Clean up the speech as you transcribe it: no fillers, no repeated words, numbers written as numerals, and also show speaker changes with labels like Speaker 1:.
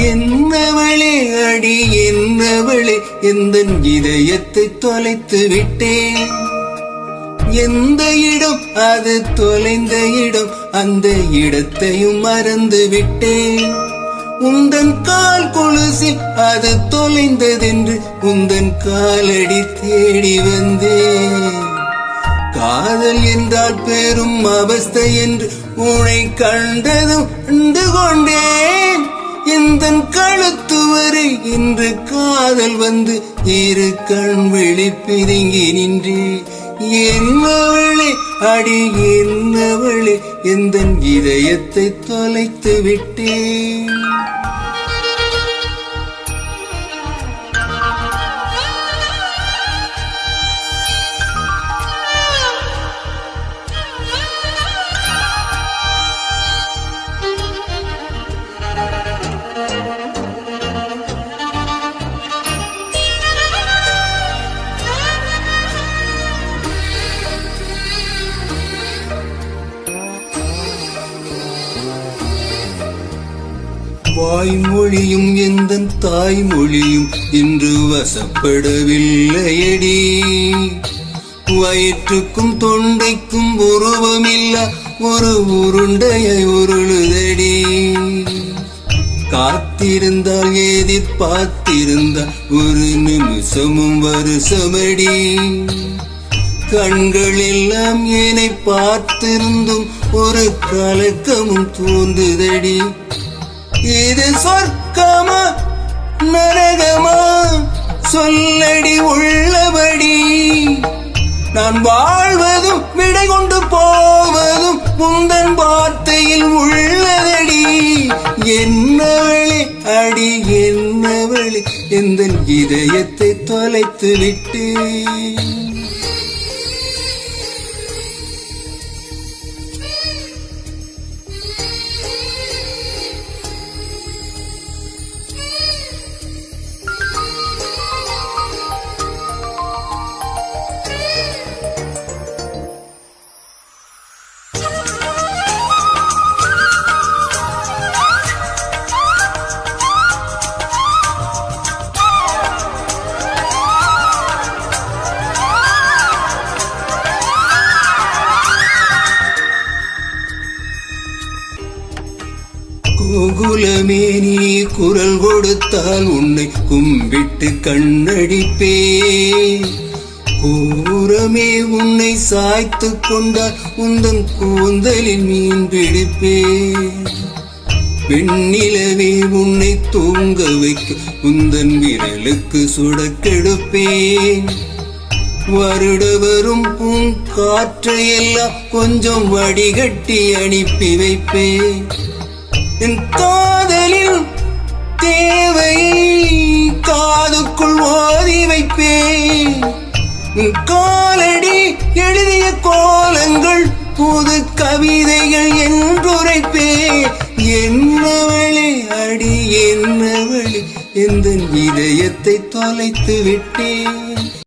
Speaker 1: என்னவளே அடி என்னவளே எந்தன் இதயத்தை தொலைத்து விட்டேன். எந்த இடம் அது தொலைந்த இடம், அந்த இடத்தையும் மறந்து விட்டேன். உந்தன் கால் கொலுசில் அது தொலைந்ததென்று உந்தன் காலடி தேடி வந்தேன். காதல் என்றால் பெரும் அவஸ்தை என்று உன்னை கண்டதும் கண்டு கொண்டேன். எந்தன் கழுத்து வரை இன்று காதல் வந்து இரு கண் விழி பிதுங்கி நின்றேன். என்னவளே அடி என்னவளே எந்தன் இதயத்தை தொலைத்து விட்டேன். வாய்மொழியும் எந்தன் தாய்மொழியும் இன்று வசப்படவில்லையடி. வயிற்றுக்கும் தொண்டைக்கும் உருவமில்ல ஒரு உருண்டையை உருளுதடி. காத்திருந்தால் எதிர்பார்த்திருந்தால் ஒரு நிமிஷமும் வருஷமடி. கண்கள் எல்லாம் என்னை பார்த்திருந்தும் ஒரு கலக்கமும் தோன்றுதடி. இது சொர்க்கமா நரகமா சொல்லடி உள்ளபடி. நான் வாழ்வதும் விடை கொண்டு போவதும் உந்தன் வார்த்தையில் உள்ளதடி. என்னவளே அடி என்னவளே எந்தன் இதயத்தை தொலைத்து விட்டேன். கோகுலமே நீ குரல் கொடுத்தால் உன்னை கும்பிட்டு கண்ணடிப்பே. கூரமே உன்னை சாய்த்து கொண்டால் உந்தன் கூந்தலில் மீன் பிடிப்பே. பெண்ணிலவே உன்னை தூங்க வைக்க உந்தன் விரலுக்கு சுடக்கெடுப்பேன். வருட வரும் பூங்காற்றையெல்லாம் கொஞ்சம் வடிகட்டி அனுப்பி வைப்பேன். என் காதலில் தேவையை காதுக்குள் ஓதி வைப்பேன். காலடி எழுதிய கோலங்கள் புது கவிதைகள் என்றுரைப்பேன். என்னவளே அடி என்னவளே எந்தன் இதயத்தை தொலைத்து விட்டேன்.